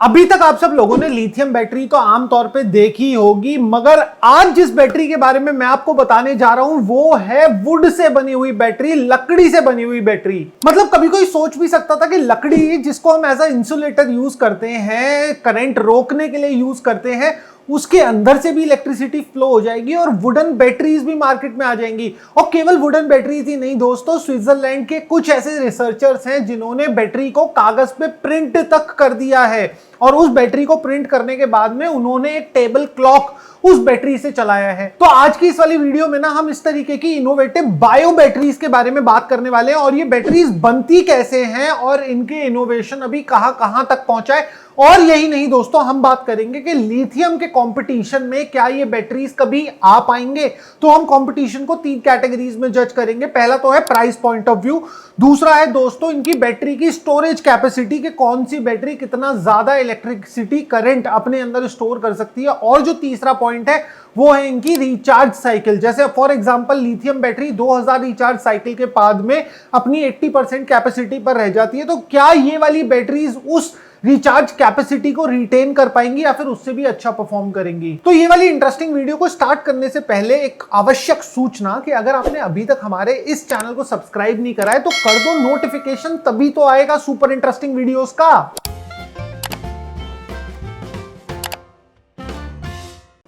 अभी तक आप सब लोगों ने लिथियम बैटरी तो आमतौर पे देखी होगी, मगर आज जिस बैटरी के बारे में मैं आपको बताने जा रहा हूं वो है वुड से बनी हुई बैटरी, लकड़ी से बनी हुई बैटरी। मतलब कभी कोई सोच भी सकता था कि लकड़ी जिसको हम एज अ इंसुलेटर यूज करते हैं, करंट रोकने के लिए यूज करते हैं, उसके अंदर से भी इलेक्ट्रिसिटी फ्लो हो जाएगी और वुडन बैटरीज भी मार्केट में आ जाएंगी। और केवल वुडन बैटरीज ही नहीं दोस्तों, स्विट्जरलैंड के कुछ ऐसे रिसर्चर्स हैं जिन्होंने बैटरी को कागज पे प्रिंट तक कर दिया है और उस बैटरी को प्रिंट करने के बाद में उन्होंने एक टेबल क्लॉक उस बैटरी से चलाया है। तो आज की इस वाली वीडियो में ना हम इस तरीके की इनोवेटिव बायो बैटरीज के बारे में बात करने वाले हैं और ये बैटरीज बनती कैसे हैं और इनके इनोवेशन अभी कहां कहां तक पहुंचा है। और यही नहीं दोस्तों, हम बात करेंगे कि लिथियम के कंपटीशन में क्या ये बैटरीज कभी आ पाएंगे। तो हम कंपटीशन को 3 कैटेगरीज में जज करेंगे। पहला तो है प्राइस पॉइंट ऑफ व्यू, दूसरा है दोस्तों इनकी बैटरी की स्टोरेज कैपेसिटी के कौन सी बैटरी कितना ज्यादा इलेक्ट्रिसिटी करंट अपने अंदर स्टोर कर सकती है, और जो तीसरा पॉइंट है वो है इनकी रिचार्ज साइकिल। जैसे for example lithium battery 2000 recharge cycle के बाद में अपनी 80% कैपेसिटी पर रह जाती है, तो क्या ये वाली बैटरीज उस रिचार्ज कैपेसिटी को रिटेन कर पाएंगी या फिर उससे भी अच्छा परफॉर्म करेंगी। तो ये वाली इंटरेस्टिंग वीडियो को स्टार्ट करने से पहले एक आवश्यक सूचना कि अगर आपने अभी तक हमारे इस चैनल को सब्सक्राइब नहीं करा है तो कर दो, नोटिफिकेशन तभी तो आएगा सुपर इंटरेस्टिंग वीडियोस का।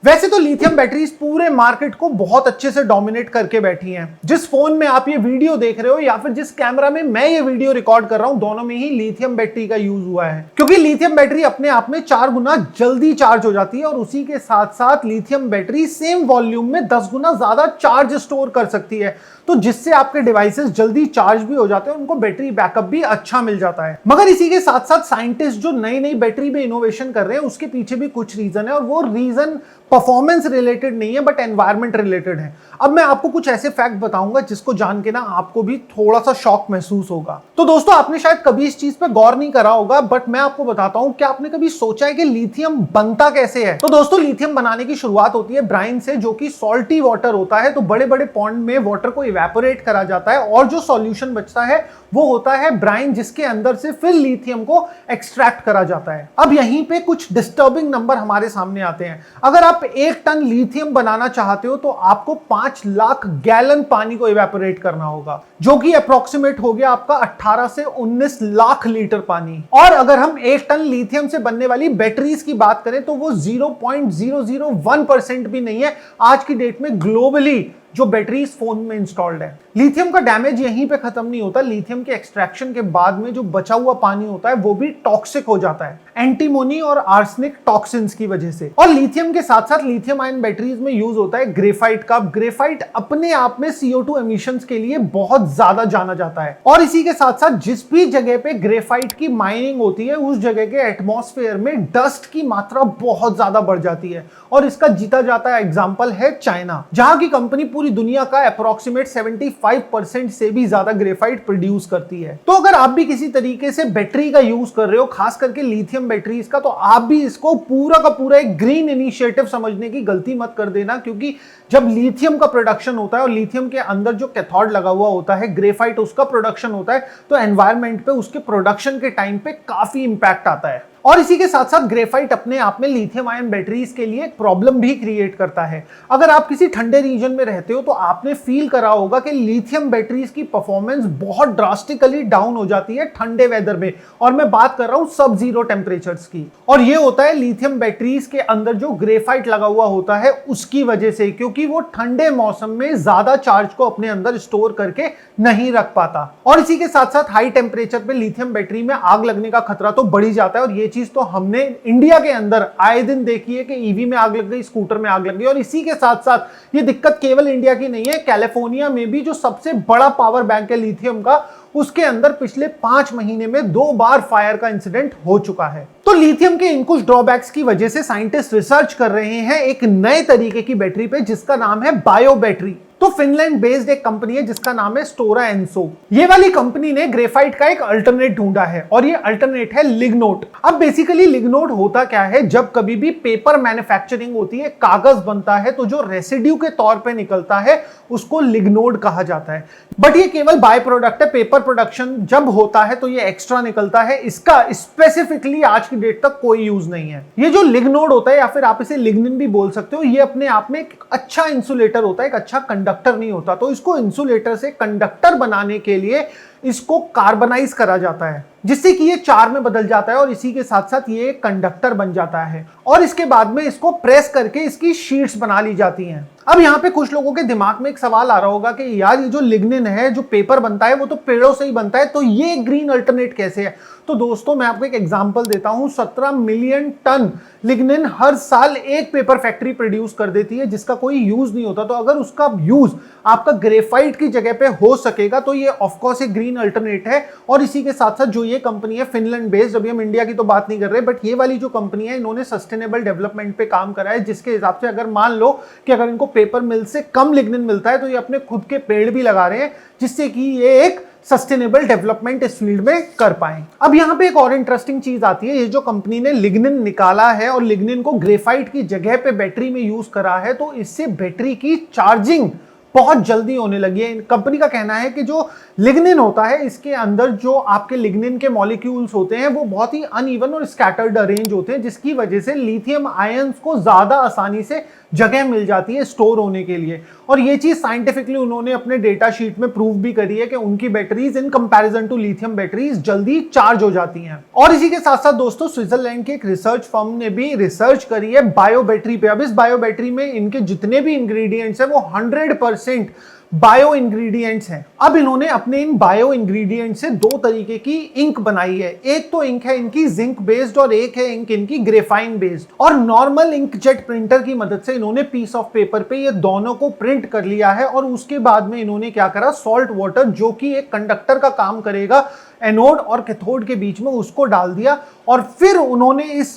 वैसे तो लिथियम बैटरीज पूरे मार्केट को बहुत अच्छे से डोमिनेट करके बैठी हैं। जिस फोन में आप ये वीडियो देख रहे हो या फिर जिस कैमरा में मैं ये वीडियो रिकॉर्ड कर रहा हूं, दोनों में ही लिथियम बैटरी का यूज हुआ है, क्योंकि लिथियम बैटरी अपने आप में 4 गुना जल्दी चार्ज हो जाती है और उसी के साथ साथ लिथियम बैटरी सेम वॉल्यूम में 10 गुना ज्यादा चार्ज स्टोर कर सकती है, तो जिससे आपके डिवाइसेस जल्दी चार्ज भी हो जाते हैं, उनको बैटरी बैकअप भी अच्छा मिल जाता है। मगर इसी के साथ साथ साइंटिस्ट जो नई नई बैटरी में इनोवेशन कर रहे हैं उसके पीछे भी कुछ रीजन है, और वो रीजन परफॉर्मेंस रिलेटेड नहीं है बट एनवायरमेंट रिलेटेड है। अब मैं आपको कुछ ऐसे फैक्ट बताऊंगा जिसको जान के ना आपको भी थोड़ा सा शॉक महसूस होगा। तो दोस्तों आपने शायद कभी इस चीज पे गौर नहीं करा होगा, बट मैं आपको बताता हूं। क्या आपने कभी सोचा है कि लिथियम बनता कैसे है? तो दोस्तों लिथियम बनाने की शुरुआत होती है ब्राइन से, जो कि सॉल्टी वाटर होता है। तो बड़े बड़े पॉन्ड में वाटर को इवेपोरेट करा जाता है और जो सॉल्यूशन बचता है वो होता है ब्राइन, जिसके अंदर से फिर लिथियम को एक्सट्रैक्ट करा जाता है। अब यहीं पे कुछ डिस्टर्बिंग नंबर हमारे सामने आते हैं। अगर आप 1 टन लिथियम बनाना चाहते हो तो आपको 5 लाख गैलन पानी को इवेपोरेट करना होगा, जो कि अप्रोक्सीमेट हो गया आपका 18 से 19 लाख लीटर पानी। और अगर हम 1 टन लिथियम से बनने वाली बैटरीज की बात करें तो वो 0.001% भी नहीं है आज की डेट में ग्लोबली जो बैटरीज फोन में इंस्टॉल्ड है। लिथियम का डैमेज यहीं पे खत्म नहीं होता। लिथियम के एक्सट्रैक्शन के बाद में जो बचा हुआ पानी होता है वो भी टॉक्सिक हो जाता है, एंटीमोनी और आर्सेनिक टॉक्सिन्स की वजह से। और लिथियम के साथ साथ लिथियम आयन बैटरीज में यूज होता है ग्रेफाइट का। ग्रेफाइट अपने आप में CO2 एमिशंस के लिए बहुत ज्यादा जाना जाता है, और इसी के साथ साथ जिस भी जगह पे ग्रेफाइट की माइनिंग होती है उस जगह के एटमॉस्फेयर में डस्ट की मात्रा बहुत ज्यादा बढ़ जाती है। और इसका जीता जाता एग्जाम्पल है चाइना, जहां की कंपनी पूरी दुनिया का अप्रोक्सीमेट 75% से भी ज्यादा ग्रेफाइट प्रोड्यूस करती है। तो अगर आप भी किसी तरीके से बैटरी का यूज कर रहे हो, खास करके लिथियम बैटरीज का, तो आप भी इसको पूरा का पूरा एक ग्रीन इनिशिएटिव समझने की गलती मत कर देना, क्योंकि जब लिथियम का प्रोडक्शन होता है और लिथियम के अंदर जो कैथोड लगा हुआ होता है ग्रेफाइट, उसका प्रोडक्शन होता है, तो एनवायरमेंट पे उसके प्रोडक्शन के टाइम पे काफी इंपैक्ट आता है। और इसी के साथ साथ ग्रेफाइट अपने आप में लिथियम आयन बैटरीज के लिए एक प्रॉब्लम भी क्रिएट करता है। अगर आप किसी ठंडे रीजन में रहते हो तो आपने फील करा होगा कि लिथियम बैटरीज की परफॉर्मेंस बहुत ड्रास्टिकली डाउन हो जाती है ठंडे वेदर में, और मैं बात कर रहा हूं सब जीरो टेम्परेचर्स की। और ये होता है लिथियम बैटरीज के अंदर जो ग्रेफाइट लगा हुआ होता है उसकी वजह से, क्योंकि वो ठंडे मौसम में ज्यादा चार्ज को अपने अंदर स्टोर करके नहीं रख पाता। और इसी के साथ साथ हाई टेम्परेचर पे लिथियम बैटरी में आग लगने का खतरा तो बढ़ ही जाता है। और ये चीज तो हमने इंडिया के अंदर आए दिन देखी है कि ईवी में आग लग गई, स्कूटर में आग लग गई। और इसी के साथ साथ ये दिक्कत केवल इंडिया की नहीं है, कैलिफोर्निया में भी जो सबसे बड़ा पावर बैंक है लिथियम का, उसके अंदर पिछले 5 महीने में 2 बार फायर का इंसिडेंट हो चुका है। तो लिथियम के इन कुछ ड्रॉबैक्स की वजह से साइंटिस्ट रिसर्च कर रहे हैं एक नए तरीके की बैटरी पे, जिसका नाम है बायो बैटरी। तो फिनलैंड बेस्ड एक कंपनी है जिसका नाम है स्टोरा एनसो। ये वाली कंपनी ने ग्रेफाइट का एक अल्टरनेट ढूंढा है और ये अल्टरनेट है लिग्नोट। अब बेसिकली लिग्नोट होता क्या है, जब कभी भी पेपर मैन्युफैक्चरिंग होती है, कागज बनता है, तो जो रेसिड्यू के तौर पे निकलता है उसको लिग्नोट कहा जाता है। बट ये केवल बाय प्रोडक्ट है, पेपर प्रोडक्शन जब होता है तो ये एक्स्ट्रा निकलता है, इसका स्पेसिफिकली आज की डेट तक कोई यूज नहीं है। ये जो लिग्नोट होता है या फिर आप इसे लिग्निन भी बोल सकते हो, ये अपने आप में एक अच्छा इंसुलेटर होता है, एक अच्छा कंडक्टर नहीं होता। तो इसको इंसुलेटर से कंडक्टर बनाने के लिए इसको कार्बनाइज करा जाता है, जिससे कि ये चार में बदल जाता है और इसी के साथ साथ ये कंडक्टर बन जाता है और इसके बाद में इसको प्रेस करके इसकी शीट्स बना ली जाती हैं। अब यहाँ पे कुछ लोगों के दिमाग में एक सवाल आ रहा होगा कि यार ये जो लिग्निन है, जो पेपर बनता है, वो तो पेड़ों से ही बनता है, तो ये ग्रीन अल्टरनेट कैसे है? तो दोस्तों मैं आपको एक एग्जांपल देता हूं। 17 मिलियन टन लिग्निन हर साल एक पेपर फैक्ट्री प्रोड्यूस कर देती है जिसका कोई यूज नहीं होता। तो अगर उसका यूज आपका ग्रेफाइट की जगह पे हो सकेगा तो ये ऑफकोर्स एक ग्रीन अल्टरनेट है। और इसी के साथ साथ जो ये कंपनी है फिनलैंड बेस्ड, अभी हम इंडिया की तो बात नहीं कर रहे, बट ये वाली जो कंपनी है इन्होंने सस्टेनेबल डेवलपमेंट पे काम करा है, जिसके हिसाब से अगर मान लो कि अगर इनको पेपर मिल से कम लिग्निन मिलता है तो ये अपने खुद के पेड़ भी लगा रहे हैं, जिससे कि ये एक सस्टेनेबल डेवलपमेंट इस फील्ड में कर पाए। अब यहां पे एक और इंटरेस्टिंग चीज आती है, ये जो कंपनी ने लिग्निन निकाला है और लिग्निन को ग्रेफाइट की जगह पे बैटरी में यूज करा है, तो इससे बैटरी की चार्जिंग बहुत जल्दी होने लगी है। कंपनी का कहना है कि जो लिग्निन होता है, इसके अंदर जो आपके लिग्निन के मॉलिक्यूल्स होते हैं वो बहुत ही अनइवन और स्कैटर्ड अरेंज होते हैं, जिसकी वजह से लिथियम आयंस को ज्यादा आसानी से जगह मिल जाती है स्टोर होने के लिए। और ये चीज साइंटिफिकली उन्होंने अपने डेटा शीट में प्रूव भी करी है कि उनकी batteries in comparison to lithium batteries जल्दी चार्ज हो जाती हैं। और इसी के साथ साथ दोस्तों स्विट्जरलैंड के एक रिसर्च फर्म ने भी रिसर्च करी है बायो बैटरी पे। अब इस बायो बैटरी में इनके जितने भी इंग्रेडिएंट्स हैं वो 100% बायो इंग्रेडिएंट्स हैं। अब इन्होंने अपने इन बायो इंग्रेडिएंट्स से दो तरीके की इंक बनाई है। एक तो इंक है इनकी जिंक बेस्ड और एक है इंक इनकी ग्रेफाइन बेस्ड। और नॉर्मल इंकजेट प्रिंटर की मदद से इन्होंने पीस ऑफ पेपर पे ये दोनों को प्रिंट कर लिया है और उसके बाद में इन्होंने क्या करा, सॉल्ट वाटर जो कि एक कंडक्टर का काम करेगा एनोड और कैथोड के बीच में, उसको डाल दिया और फिर उन्होंने इस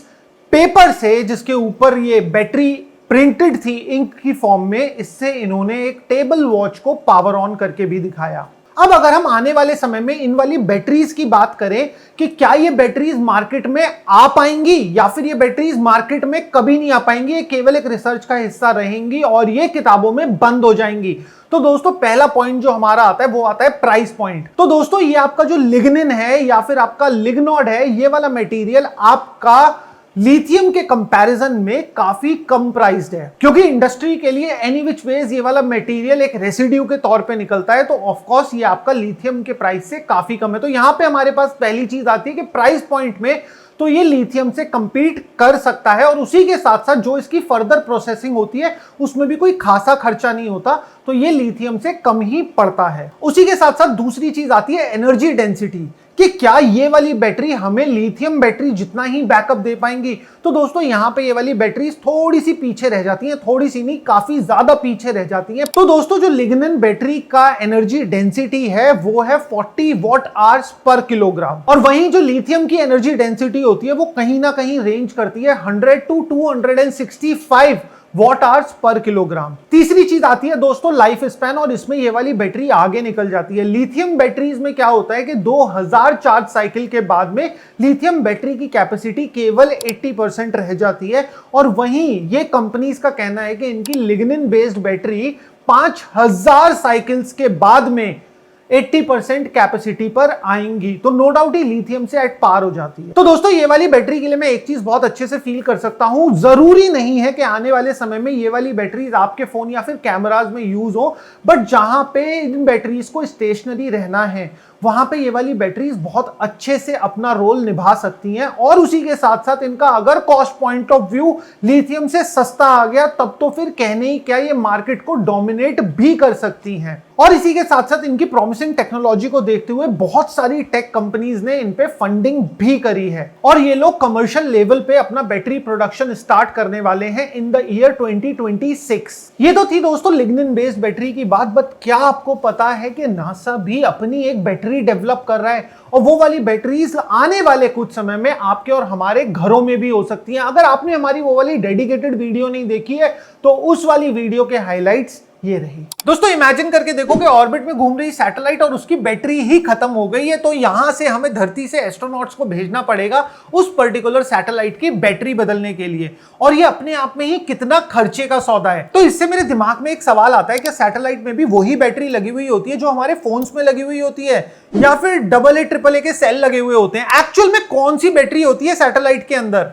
पेपर से जिसके ऊपर ये बैटरी प्रिंटेड थी इंक की फॉर्म में, इससे इन्होंने एक टेबल वॉच को पावर ऑन करके भी दिखाया। अब अगर हम आने वाले समय में इन वाली बैटरीज की बात करें कि क्या ये बैटरीज मार्केट में आ पाएंगी या फिर ये बैटरीज मार्केट में कभी नहीं आ पाएंगी, ये केवल एक रिसर्च का हिस्सा रहेंगी और ये किताबों में बंद हो जाएंगी। तो दोस्तों पहला पॉइंट जो हमारा आता है वो आता है प्राइस पॉइंट। तो दोस्तों ये आपका जो लिग्निन है या फिर आपका लिग्नोड है, ये वाला मटेरियल आपका लिथियम के कंपैरिजन में काफी कम प्राइस्ड है, क्योंकि इंडस्ट्री के लिए एनी विच वेज ये वाला मटेरियल एक रेसिड्यू के तौर पे निकलता है। तो ऑफ कोर्स ये आपका लिथियम के प्राइस से काफी कम है। तो यहां पे हमारे पास पहली चीज आती है कि प्राइस पॉइंट में तो ये लिथियम से कंपीट कर सकता है और उसी के साथ साथ जो इसकी फर्दर प्रोसेसिंग होती है उसमें भी कोई खासा खर्चा नहीं होता, तो ये लिथियम से कम ही पड़ता है। उसी के साथ साथ दूसरी चीज आती है एनर्जी डेंसिटी, कि क्या ये वाली बैटरी हमें लिथियम बैटरी जितना ही बैकअप दे पाएंगी। तो दोस्तों यहाँ पे ये वाली बैटरीज थोड़ी सी पीछे रह जाती हैं, थोड़ी सी नहीं काफी ज्यादा पीछे रह जाती हैं। तो दोस्तों जो लिग्निन बैटरी का एनर्जी डेंसिटी है वो है 40 वॉट आवर्स पर किलोग्राम, और वहीं जो लिथियम की एनर्जी डेंसिटी होती है वो कहीं ना कहीं रेंज करती है 100 to 265 what hours per kilogram. तीसरी चीज आती है दोस्तों लाइफ स्पैन, और इसमें ये वाली बैटरी आगे निकल जाती है। लिथियम बैटरीज में क्या होता है कि 2000 चार्ज साइकिल के बाद में लिथियम बैटरी की कैपेसिटी केवल 80% रह जाती है, और वहीं ये कंपनीज का कहना है कि इनकी लिग्निन बेस्ड बैटरी 5000 साइकिल्स के बाद में 80% कैपेसिटी पर आएंगी। तो नो डाउट ही लिथियम से एट पार हो जाती है। तो दोस्तों ये वाली बैटरी के लिए मैं एक चीज बहुत अच्छे से फील कर सकता हूं, जरूरी नहीं है कि आने वाले समय में ये वाली बैटरीज आपके फोन या फिर कैमराज में यूज हो, बट जहां पे इन बैटरीज को स्टेशनरी रहना है वहां पे ये वाली बैटरीज बहुत अच्छे से अपना रोल निभा सकती हैं। और उसी के साथ साथ इनका अगर cost point of view lithium से सस्ता आ गया तब तो फिर कहने ही क्या, ये मार्केट को डोमिनेट भी कर सकती हैं। और इसी के साथ साथ इनकी प्रॉमिसिंग टेक्नोलॉजी को देखते हुए बहुत सारी टेक कंपनीज ने इन पे फंडिंग भी करी है और ये लोग कमर्शियल लेवल पे अपना बैटरी प्रोडक्शन स्टार्ट करने वाले हैं इन द ईयर 2026। ये तो थी दोस्तों लिग्निन बेस्ड बैटरी की बात, बट क्या आपको पता है कि नासा भी अपनी एक बैटरी डेवलप कर रहा है और वो वाली बैटरीज आने वाले कुछ समय में आपके और हमारे घरों में भी हो सकती हैं। अगर आपने हमारी वो वाली डेडिकेटेड वीडियो नहीं देखी है तो उस वाली वीडियो के हाइलाइट्स ये रही। दोस्तों इमेजिन करके देखो कि ऑर्बिट में घूम रही सैटेलाइट और उसकी बैटरी ही खत्म हो गई है, तो यहां से हमें धरती से एस्ट्रोनॉट्स को भेजना पड़ेगा उस पर्टिकुलर सैटेलाइट की बैटरी बदलने के लिए, और ये अपने आप में ही कितना खर्चे का सौदा है। तो इससे मेरे दिमाग में एक सवाल आता है कि सैटेलाइट में भी वही बैटरी लगी हुई होती है जो हमारे फोन्स में लगी हुई होती है, या फिर AA AAA के सेल लगे हुए होते हैं? एक्चुअल में कौन सी बैटरी होती है सैटेलाइट के अंदर?